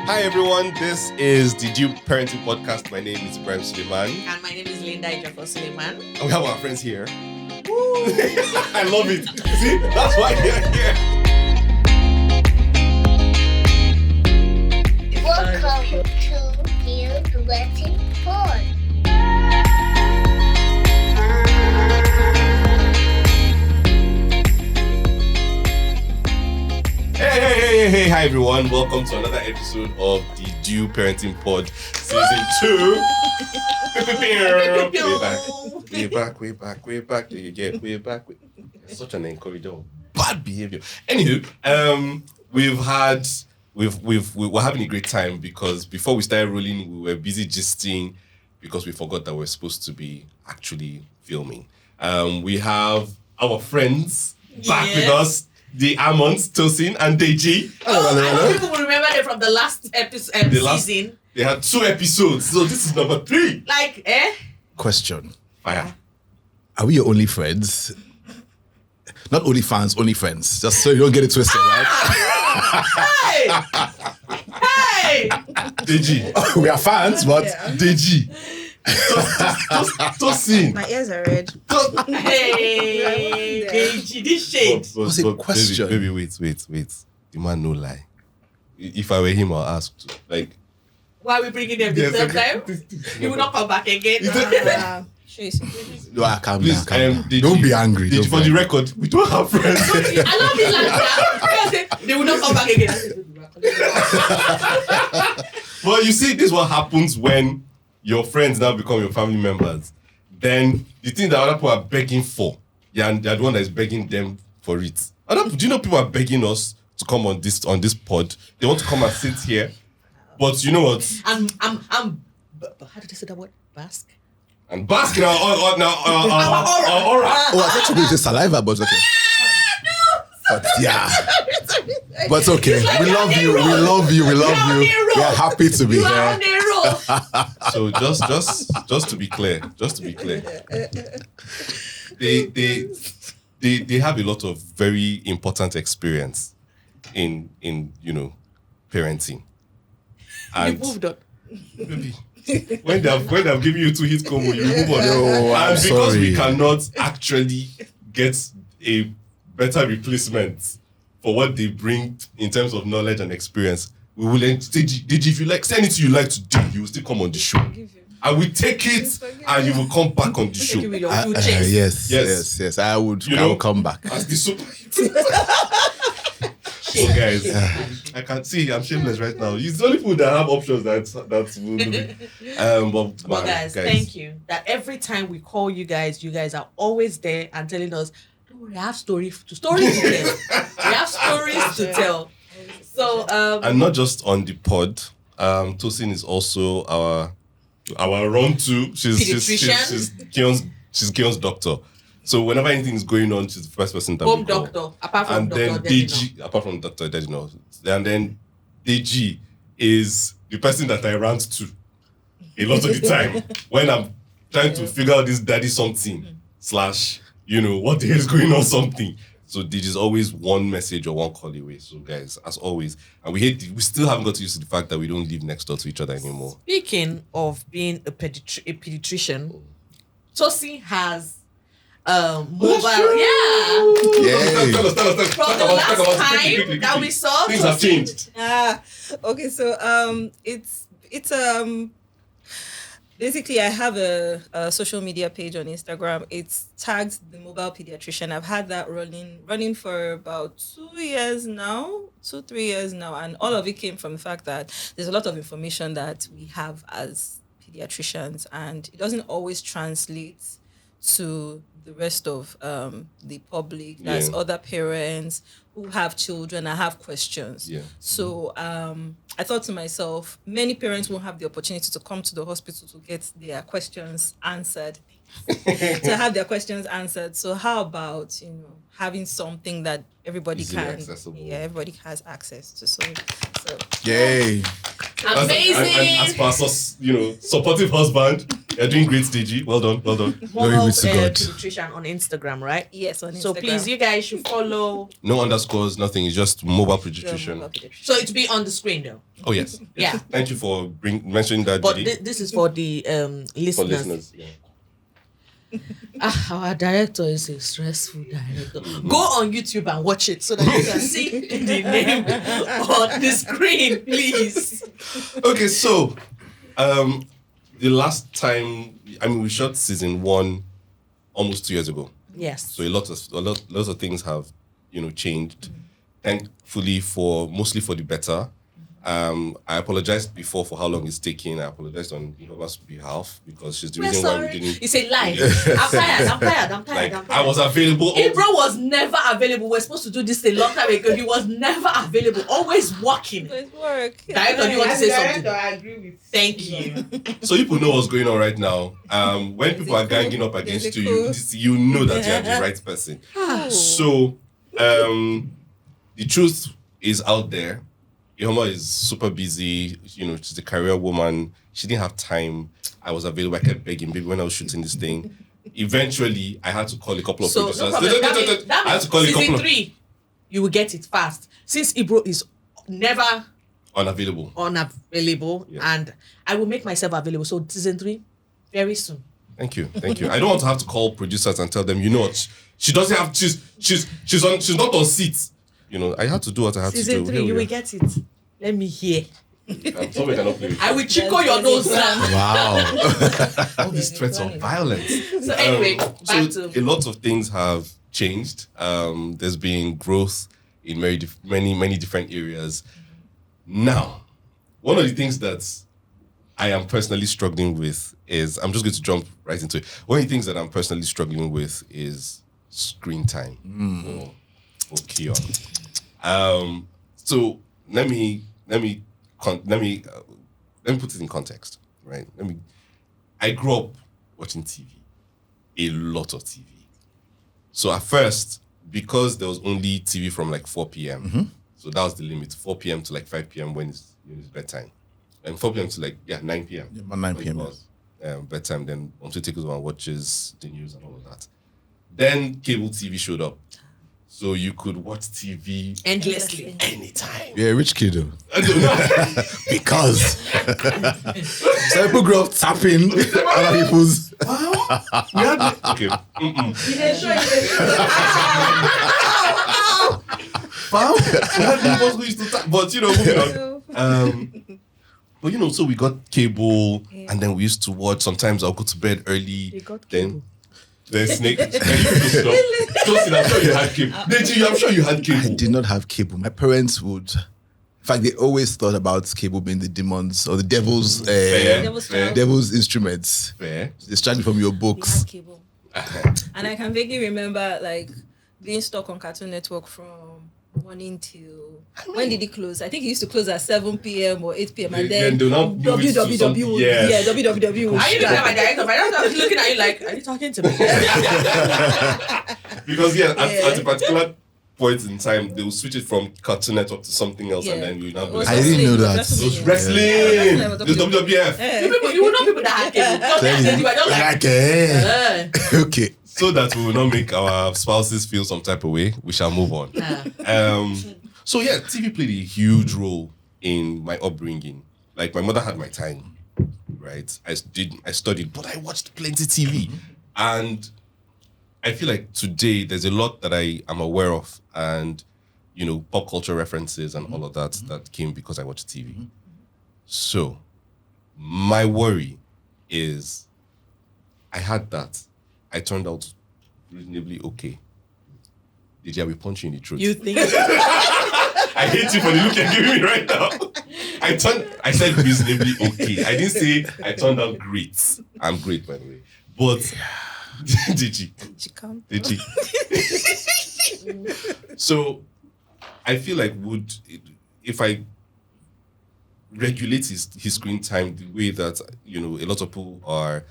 Hi everyone, this is the Due Parenting Podcast. My name is Ibrahim Suleiman. And my name is Ejiofor Suleiman. And we have our friends here. I love it. See, that's why they're here. Welcome to Due Parenting Pod. Hey, hi everyone. Welcome to another episode of the Due Parenting Pod Season 2. We're back. We're back. Such an encourager of bad behavior. Anywho, we're having a great time because before we started rolling, we were busy gisting because we forgot that we're supposed to be actually filming. We have our friends back with us. The Amunds, Tosin and Deji. Hello. People will remember them from the last season. They had 2 episodes, so this is number 3. Question. Fire. Are we your only friends? Not only fans, only friends. Just so you don't get it twisted, right? Hey! Deji. We are fans, but Deji. Tosin. My ears are red. Hey! Deji, this shade. What's the question? Baby, wait. The man no lie. If I were him, I'll ask to. Why are we bringing them this third time? You will not come back again. No, I calm Please, down. Deji, Don't be angry. Deji, for the record, we don't have friends. I love it like that. They will not come back again. Well, you see, this is what happens when your friends now become your family members. Then the thing that other people are begging for, and they're the one that is begging them for it. Do you know people are begging us to come on this pod? They want to come and sit here, but you know what? I'm how did they say that word? Bask? And bask now. All right. Oh, I thought you were just saliva, but okay. But yeah. But it's okay. We love you. We are happy to be here. So just to be clear, they have a lot of very important experience in parenting. And You moved on. when they've given you 2 hit combo, you move on. No, I'm and because sorry. we cannot actually get a better replacement for what they bring in terms of knowledge and experience, we will Deji, if you like, say anything you like to do, you will still come on the show. And we take it and you will come back on the show. Yes. I will come back. As the super. So guys, I can see I'm shameless right now. It's the only people that have options that will do. But guys, thank you. That every time we call you guys are always there and telling us, don't worry, I have stories to tell. We have stories to tell. So and not just on the pod. Tosin is also our run to. She's Kion's doctor. So whenever anything is going on, she's the first person that home we call. doctor, apart from and Dr. then Deji, apart from Dr. Dedino. And then Deji is the person that I rant to a lot of the time when I'm trying to figure out this daddy something / what the hell is going on something. So Deji is always one message or one call away. So guys, as always, and we still haven't got used to the fact that we don't live next door to each other anymore. Speaking of being a pediatrician, Tosin has mobile. Yay. Tell us. From the last time that we saw, things have changed. Okay, so it's basically I have a social media page on Instagram. It's tagged the mobile pediatrician. I've had that running for about 3 years now, and all of it came from the fact that there's a lot of information that we have as pediatricians, and it doesn't always translate to the rest of the public. There's other parents who have children and have questions. Yeah. So I thought to myself, many parents won't have the opportunity to come to the hospital to get their questions answered. To have their questions answered. So how about having something that everybody easily can, accessible. everybody has access to. So Yay. amazing. And as per supportive husband, You're doing great, Deji. Well done. Glory Mobile be to God. Pediatrician on Instagram, right? Yes, on Instagram. So please, you guys should follow. No underscores, nothing. It's just mobile The pediatrician. mobile pediatrician. So it'll be on the screen though. Oh yes. Yeah. Thank you for mentioning that, But Didi. this is for the listeners. For listeners. Yeah. Our director is a stressful director. Go on YouTube and watch it so that you can see the name on the screen, please. Okay, so the last time, we shot season 1 almost 2 years ago. Yes. So lots of things have, changed. Thankfully, mostly for the better. I apologized before for how long it's taking. I apologized on Ihuoma's behalf because she's the We're reason why we sorry. didn't. It's a lie. I'm tired. I was available. Ibro was never available. We're supposed to do this a long time ago. He was never available. Always working. So it's work. Director, do you want to say something? I agree with. Thank you. So people know what's going on right now. When people are ganging up against you, you know that you're the right person. So the truth is out there. Ihuoma is super busy. She's a career woman. She didn't have time. I was available. I kept begging, baby, when I was shooting this thing. Eventually, I had to call a couple of So producers. no problem. That I had to call a means couple season 3, you will get it fast. Since Ibro is never unavailable. unavailable, Yeah. and I will make myself available. So season 3, very soon. Thank you. I don't want to have to call producers and tell them, what, she doesn't have. She's not on seat. I had to do what I had to do. Season 3, Here you we will are. get it. Let me hear. Somebody cannot play with I will chico your nose now. Wow. all these threats of violence. So anyway, back So to a lot of things have changed. There's been growth in many different areas. Now, one of the things that I am personally struggling with is, I'm just going to jump right into it. One of the things that I'm personally struggling with is screen time for Keon. So let me put it in context, right? I grew up watching TV, a lot of TV. So at first, because there was only TV from like 4 p.m., so that was the limit, 4 p.m. to like 5 p.m. when it's bedtime. And 4 p.m. to like 9 p.m. Yeah, about 9 p.m. When it was, bedtime, then once it takes over and watches the news and all of that. Then cable TV showed up. So you could watch TV endlessly. anytime. You're a rich kid, though. I don't know. Because some people grow up tapping other people's. We had okay. Wow. We had neighbors who used to tap, but moving on. But so we got cable, and then we used to watch. Sometimes I'll go to bed early. They got Then Snake. Tosin, I'm sure you had cable. Deji, I'm sure you had cable. I did not have cable. My parents would. In fact, they always thought about cable being the demons or the devil's Fair. devil's instruments. Fair. They started from your We books. had cable. And I can vaguely remember being stuck on Cartoon Network from morning till when did it close? I think it used to close at 7 p.m. or 8 p.m. and then they'll now move it to something- WWW. yeah. Yeah, WWW. Are you looking at my director? My director is looking at you like, are you talking to me? Because at a particular point in time, they will switch it from Cartoon Network to something else, and then you now go. I didn't know that. Those wrestling, those WWF. You will know people that have cable. Don't Clearly. you, I don't like. Okay. So that we will not make our spouses feel some type of way, we shall move on. So TV played a huge role in my upbringing. Like my mother had my time, right? I studied, but I watched plenty TV. And I feel like today there's a lot that I am aware of, and pop culture references and all of that came because I watched TV. So my worry is I had that. I turned out reasonably okay. Did I will punch you in the throat? You think? I hate you for the look you're giving me right now. I said reasonably okay. I didn't say I turned out great. I'm great, by the way. But did you? So I feel like if I regulate his screen time the way that a lot of people are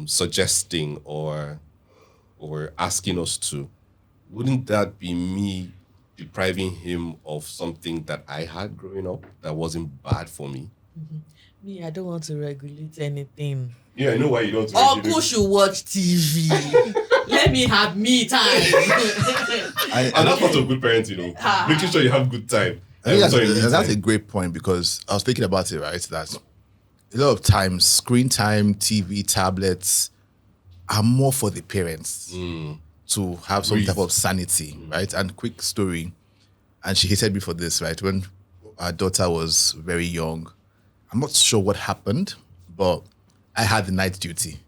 suggesting or asking us to, wouldn't that be me depriving him of something that I had growing up that wasn't bad for me? Me, I don't want to regulate anything. Yeah, I know why you don't. Uncle should watch TV. Let me have me time. And that's part of good parenting, making sure you have good time. I think that's a great point, because I was thinking about it, right? That a lot of times screen time, TV, tablets are more for the parents to have some type of sanity, right? And quick story, and she hated me for this, right? When our daughter was very young, I'm not sure what happened, but I had the night duty,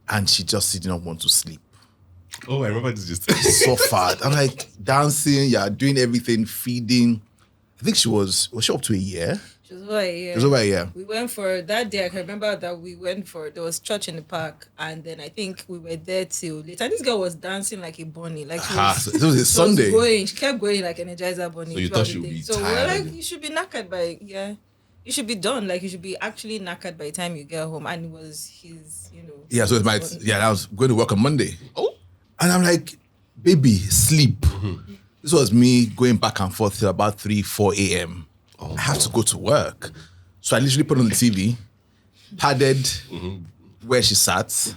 and she just did not want to sleep. Oh, I remember this just So fast. I'm like dancing, doing everything, feeding. I think was she up to a year? She was over a year. It was over a year. We went for that day. I can remember that we went for, there was church in the park, and then I think we were there till late. And this girl was dancing like a bunny. Like she was, So it was a Sunday. She kept going like Energizer Bunny. So you thought she would be So tired. we're like, you should be knackered by, you should be done. Like you should be actually knackered by the time you get home. And it was his, Yeah, so I was going to work on Monday. Oh. And I'm like, baby, sleep. This was me going back and forth till about 3-4 a.m. I have to go to work. So I literally put on the TV, padded where she sat,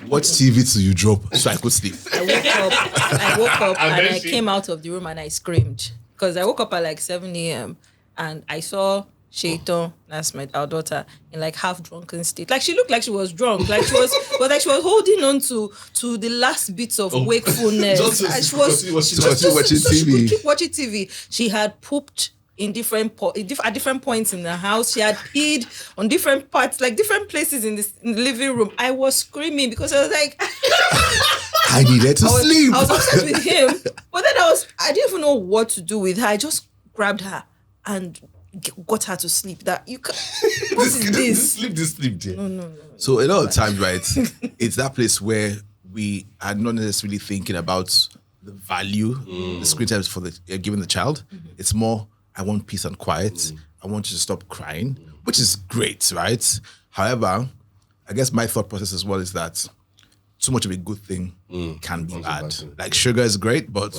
watched TV till you drop so I could sleep. I woke up and I came out of the room and I screamed. Because I woke up at like 7 a.m. and I saw Shaitan, that's our daughter, in like half drunken state. Like she looked like she was drunk. Like she was, but like she was holding on to the last bits of wakefulness. And she was watching TV. She could keep watching TV. She had pooped in at different points in the house. She had peed on different parts, like different places in the living room. I was screaming because I was like, I needed to sleep. I was obsessed with him, but then I didn't even know what to do with her. I just grabbed her and got her to sleep. That you can. What is this? Sleep, dear. No. So a lot of times, right, it's that place where we are not necessarily thinking about the value the screen time is for giving the child. It's more, I want peace and quiet. I want you to stop crying, which is great, right? However, I guess my thought process as well is that too much of a good thing can be bad. Like sugar is great, but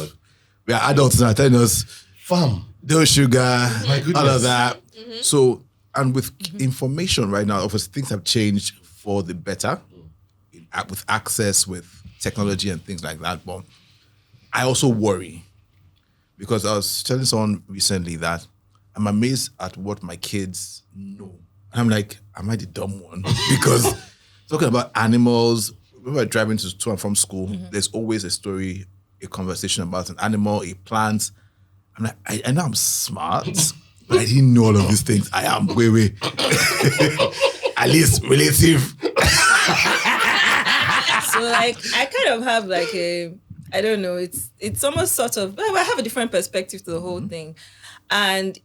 we are adults now telling us, Fam. no sugar, My goodness. all of that. So, and with information right now, obviously things have changed for the better with access, with technology and things like that. But I also worry because I was telling someone recently that I'm amazed at what my kids know. And I'm like, am I the dumb one? Because talking about animals, when we're driving to and from school, there's always a story, a conversation about an animal, a plant. I'm like, I know I'm smart, but I didn't know all of these things. I am way. At least relative. So like, I kind of have like I don't know, it's almost sort of, I have a different perspective to the whole thing. And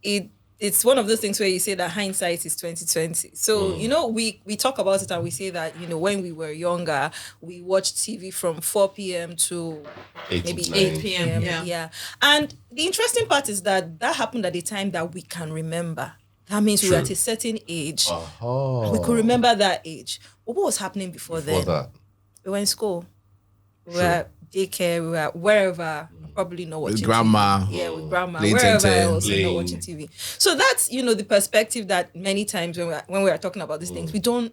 it's one of those things where you say that hindsight is 2020. So, we talk about it and we say that, when we were younger, we watched TV from 4 p.m. to maybe 8 p.m. Yeah. And the interesting part is that happened at a time that we can remember. That means we were at a certain age. We could remember that age. But what was happening before then? That? We were in school. We were at daycare. We were at wherever. Probably not watching With grandma. TV. Yeah, with grandma. Playing Wherever 10-10. else, not watching TV. So that's, the perspective that many times when we are talking about these things, we don't,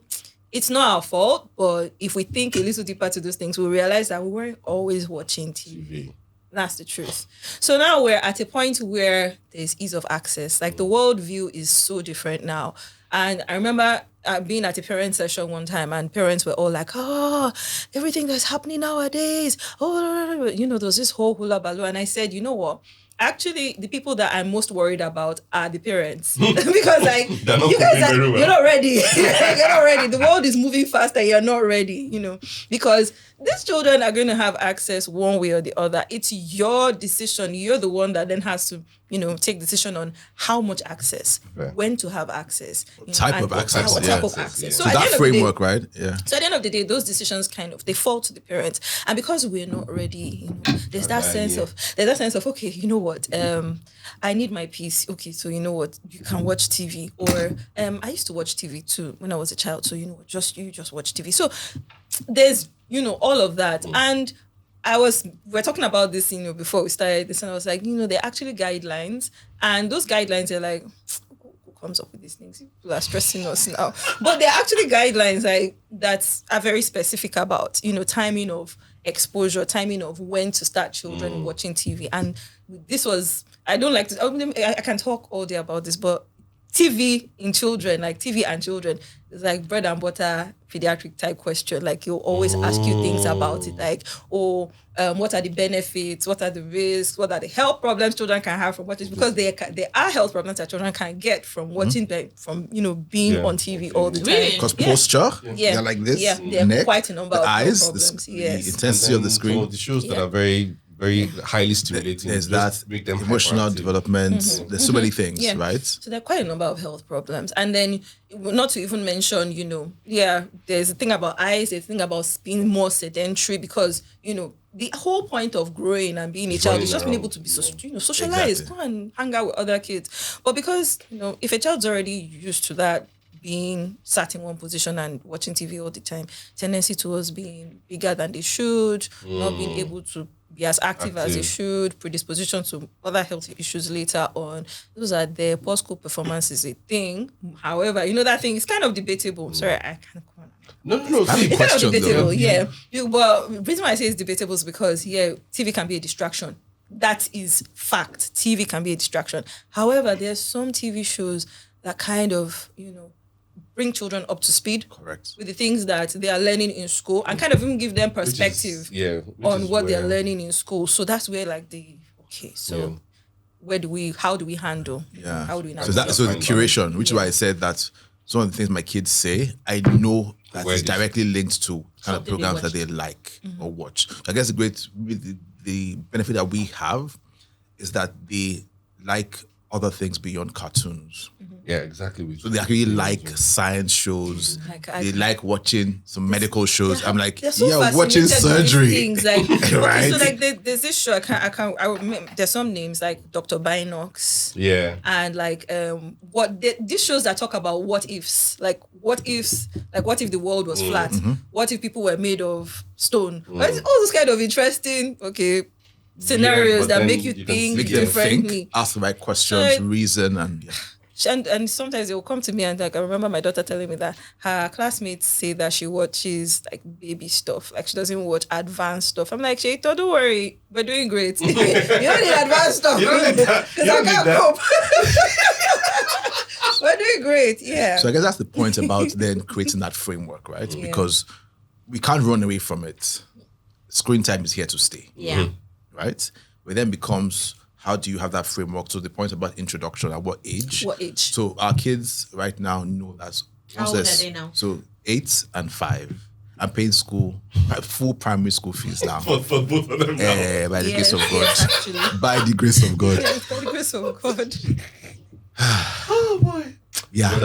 it's not our fault, but if we think a little deeper to those things, we'll realize that we weren't always watching TV. That's the truth. So now we're at a point where there's ease of access. Like the world view is so different now. And I remember being at a parent session one time and parents were all like, everything that's happening nowadays. There was this whole hula baloo. And I said, you know what? Actually, the people that I'm most worried about are the parents. Because like, you guys you're not ready. You're not ready. The world is moving fast and you're not ready, because these children are going to have access one way or the other. It's your decision. You're the one that then has to, take decision on how much access, when to have access. Type of access. Type of access. So that framework, right? Yeah. So at the end of the day, those decisions they fall to the parents. And because we're not ready, there's that sense of, okay, you know what? I need my peace. Okay, so you know what? You can watch TV. Or I used to watch TV too when I was a child. So you just watch TV. So there's all of that. And we're talking about this, before we started this, and I was like, there are actually guidelines, and those guidelines are like, comes up with these things? People are stressing us now. But there are actually guidelines that are very specific about, timing of exposure, timing of when to start children watching TV. And this was, I can talk all day about this, but TV and children is like bread and butter pediatric type question. Like he'll always ask you things about it, like, what are the benefits, what are the risks, what are the health problems children can have from watching, because there are health problems that children can get from watching, from being on TV all the time. Because posture, they're like this, there are quite a number of eyes, problems. the intensity of the screen. Some of the shows that are very, very highly stimulating. There's that make them emotional hyperactive. development. There's so many things, right? So there are quite a number of health problems. And then, not to even mention, there's a thing about eyes, there's a thing about being more sedentary, because, the whole point of growing and being a child is just being able to be socialized, go and hang out with other kids. But because, if a child's already used to that, being sat in one position and watching TV all the time, tendency towards being bigger than they should, not being able to be as active as they should, predisposition to other health issues later on. Those are there. Post-school performance is a thing. However, that thing is kind of debatable. Sorry, I can't come on. No. That's a It's kind question, of debatable, though. yeah. Well, the reason why I say it's debatable is because, TV can be a distraction. That is fact. TV can be a distraction. However, there's some TV shows that kind of, bring children up to speed. Correct. With the things that they are learning in school, and kind of even give them perspective on what they're learning in school. So that's where how do we handle? Yeah. How do we So the curation, which is why I said that some of the things my kids say, I know that is directly linked to kind of programs that they like or watch. So I guess the benefit that we have is that they like other things beyond cartoons. Yeah, exactly. So they actually like science shows. They like watching some medical shows. I'm like, watching surgery. Things like, right? So there's this show I remember, there's some names like Dr. Binox. Yeah. And these shows that talk about what ifs, what if the world was flat? What if people were made of stone? All those kind of interesting, scenarios that make you think differently. Ask the right questions, reason, and And sometimes they will come to me and I remember my daughter telling me that her classmates say that she watches baby stuff, she doesn't watch advanced stuff. I'm like, Shaito, don't worry, we're doing great. You don't need advanced stuff. You don't need that. Because I can't cope. We're doing great, yeah. So I guess that's the point about then creating that framework, right? Yeah. Because we can't run away from it. Screen time is here to stay. Yeah. Right? But then becomes, how do you have that framework? So the point about introduction, at what age? What age? So our kids right now know that. How old are they now? So 8 and 5. I'm paying full primary school fees now. for both of them now. By the grace of God. Actually. By the grace of God. Yes, by the grace of God. Oh boy. Yeah.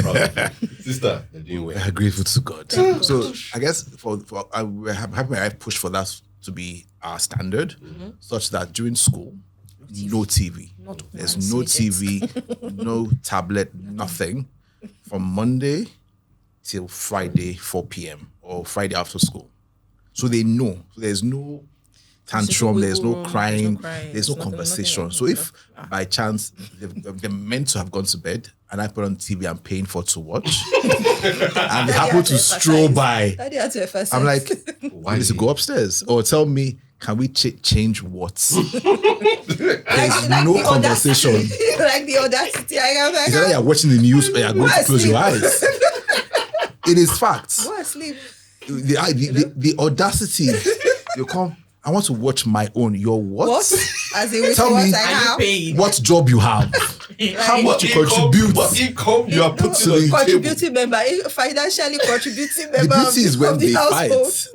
Brother, sister, you're doing well. We're grateful to God. So I guess we're happy I pushed for that to be our standard, such that during school, no TV. There's no TV, no tablet, nothing from Monday till Friday, 4 p.m. or Friday after school. So they know. So there's no tantrum, there's no crying, there's no conversation. So if by chance they're meant to have gone to bed and I put on TV I'm paying for to watch and they happen to stroll by, I'm like, why need to go upstairs? Or tell me, can we change what? There's no conversation. Like the audacity. It's like you're watching the news or you're going to close your eyes. It is facts. Go asleep. The audacity. You come, I want to watch my own. Your what? As in, tell me what job you have. How much you contribute. What income you are putting on the contributing member, financially contributing member. The beauty is when they fight.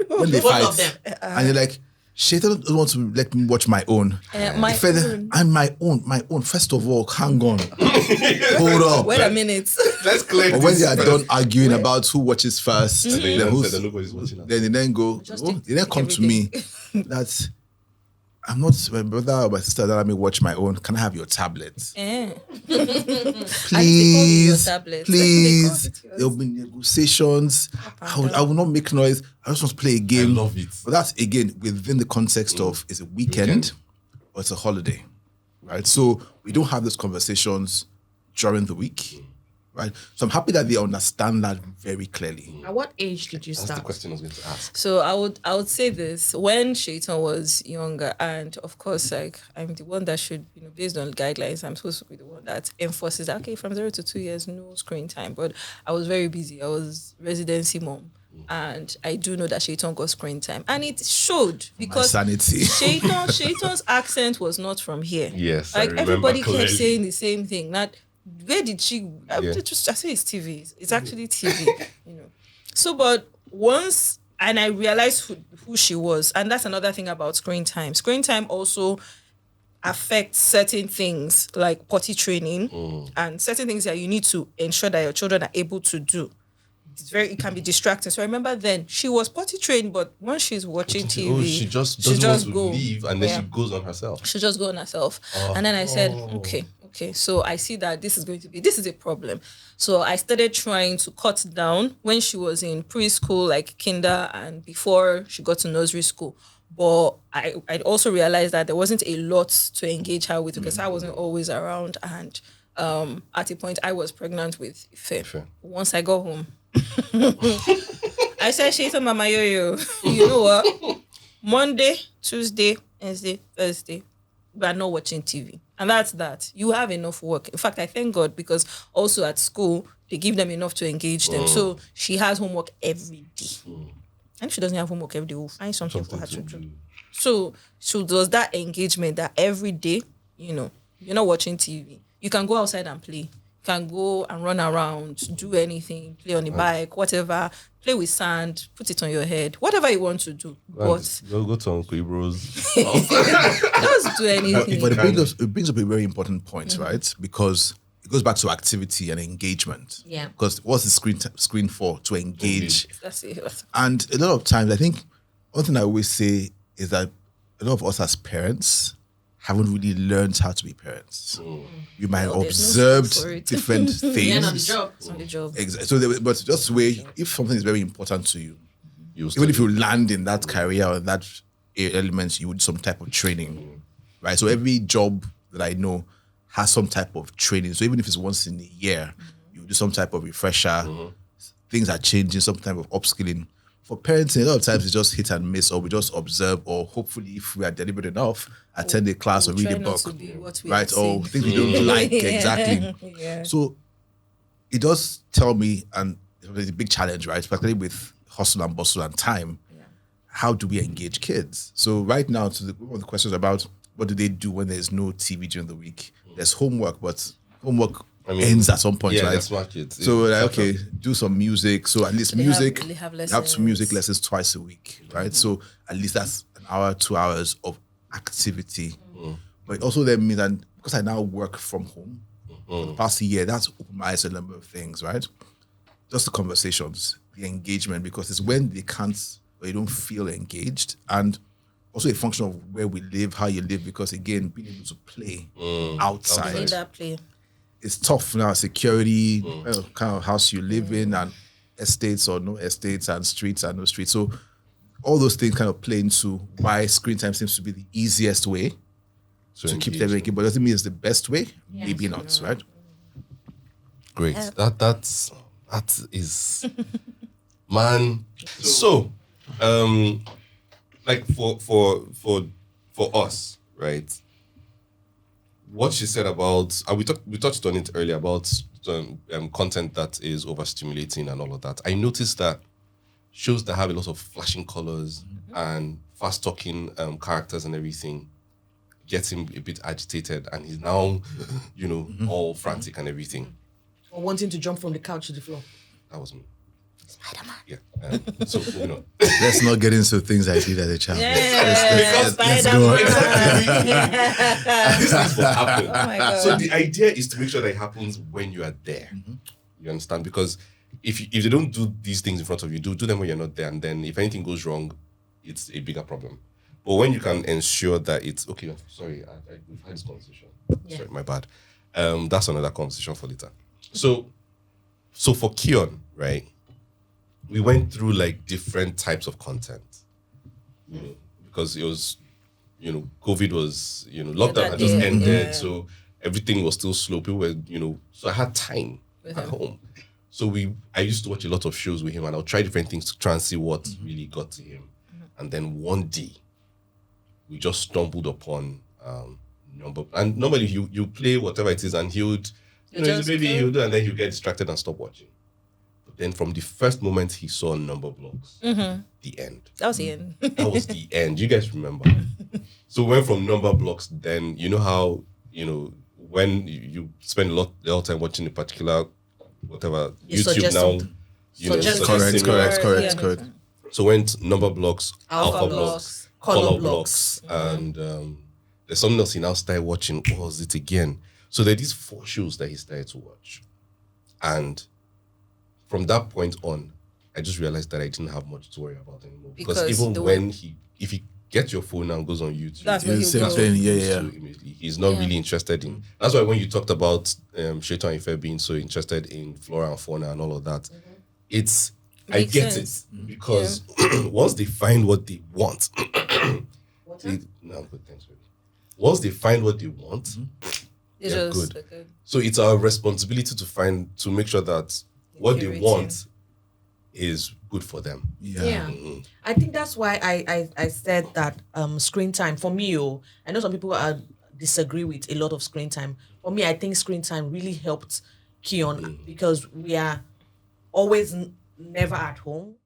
When they Both fight. of them. And you're like, Shaitan doesn't want to let me watch my own. And my own. First of all, hang on. Hold up. Wait a minute. Let's clear Or when they are done arguing about who watches first, then they then go, they then come to me that I'm not my brother or my sister that let me watch my own. Can I have your tablet? Please. There'll be negotiations. I will not make noise. I just want to play a game. I love it. But that's again within the context of is it weekend or it's a holiday, right? So we don't have those conversations during the week, right? So I'm happy that they understand that very clearly. At what age did you That's start? the question I was going to ask. So I would say this: when Shaitan was younger, and of course, like I'm the one that should, based on guidelines, I'm supposed to be the one that enforces that, okay, from 0 to 2 years, no screen time. But I was very busy. I was residency mom. And I do know that Shaitan got screen time. And it showed because sanity. Shaitan's accent was not from here. Yes, I like remember everybody clearly. kept saying the same thing. Not where did she I say it's TV. It's actually TV, So but once and I realized who she was, and that's another thing about screen time. Screen time also affects certain things like potty training and certain things that you need to ensure that your children are able to do. It can be distracting. So I remember then she was potty trained, but once she's watching TV, she just doesn't want to leave, and then she goes on herself. She'll just go on herself. And then I said, okay. So I see that this is a problem. So I started trying to cut down when she was in preschool, like kinder, and before she got to nursery school. But I also realized that there wasn't a lot to engage her with because I wasn't always around. And at a point, I was pregnant with Ife. Sure. Once I got home, I said, Shaitan Mama Yo-Yo, you know what? Monday, Tuesday, Wednesday, Thursday, we are not watching TV. And that's that. You have enough work. In fact, I thank God because also at school, they give them enough to engage them. So she has homework every day. And if she doesn't have homework every day, we'll find something for her to do. So does that engagement that every day, you're not watching TV. You can go outside and play. You can go and run around, do anything, play on the bike, whatever, play with sand, put it on your head, whatever you want to do. But go to Uncle Ibro's. just do anything. But it brings up a very important point, right? Because it goes back to activity and engagement. Yeah. Because what's the screen for? To engage. That's it. And a lot of times, I think one thing I always say is that a lot of us as parents haven't really learned how to be parents. You might have there's no observed school for it. different things. on the job. It's on the job. So, but just the way, if something is very important to you, even if you land in that career or that element, you would do some type of training, right? So every job that I know has some type of training. So even if it's once in a year, you do some type of refresher. Things are changing, some type of upskilling. For parenting, a lot of times it's just hit and miss, or we just observe, or hopefully, if we are deliberate enough, attend a class or read a try not book, to be what we right? have Or seen. things we don't like exactly. Yeah. So it does tell me, and it's a big challenge, right? Particularly with hustle and bustle and time. How do we engage kids? So right now, one of the questions about what do they do when there's no TV during the week? There's homework, but homework ends at some point, right? That's smart kids. So okay, do some music. So at least They music, have have some lessons. music lessons twice a week, right? So at least that's an hour, 2 hours of activity. But it also then means that because I now work from home for the past year, that's opened my eyes to a number of things, right? Just the conversations, the engagement, because it's when they can't or you don't feel engaged, and also a function of where we live, how you live, because again, being able to play outside Need that play. it's tough now. Security, kind of house you live in, and estates or no estates, and streets and no streets. So all those things kind of play into why screen time seems to be the easiest way to keep them engaged. But doesn't mean it's the best way. Maybe not, right? Great. That is man. So, like for us, right? What she said about, we touched on it earlier about content that is overstimulating and all of that. I noticed that shows that have a lot of flashing colors and fast talking characters and everything gets him a bit agitated, and he's now, all frantic and everything. Or wanting to jump from the couch to the floor. That was me. Spider-Man. Yeah. So, Let's not get into things I did as a child. Let's go on. This is what happened. Oh my God. So the idea is to make sure that it happens when you are there. You understand? Because if they don't do these things in front of you, do them when you're not there, and then if anything goes wrong, it's a bigger problem. But when you can ensure that it's okay, sorry, we've had this conversation. Yeah. Sorry, my bad. That's another conversation for later. So for Kion, right? We went through like different types of content, because it was, COVID was, lockdown had just ended. So everything was still slow. People were, so I had time at home. So I used to watch a lot of shows with him, and I'll try different things to try and see what really got to him. And then one day, we just stumbled upon number. And normally you play whatever it is, and he would, he's a baby, he'll do, and then you get distracted and stop watching. But then from the first moment he saw number blocks, the end. That was the end. That was the end. You guys remember? So we went from number blocks. Then you know how when you spend a lot of time watching a particular whatever YouTube now, correct. So went number blocks, Alpha blocks, color color blocks. blocks, and there's something else he now started watching. What was it again? So there are these 4 shows that he started to watch, and from that point on, I just realized that I didn't have much to worry about anymore. Because even when if he gets your phone and goes on YouTube, That's what same thing. Yeah. immediately. He's not really interested in. That's why when you talked about Shaitan Ife being so interested in flora and fauna and all of that, I Makes get sense. it because once they find what they want, once they find what they want, It's they're just good. So it's our responsibility to make sure that what they want is good for them. Yeah. I think that's why I said that screen time for me. I know some people disagree with a lot of screen time. For me, I think screen time really helped Keon because we are always never at home.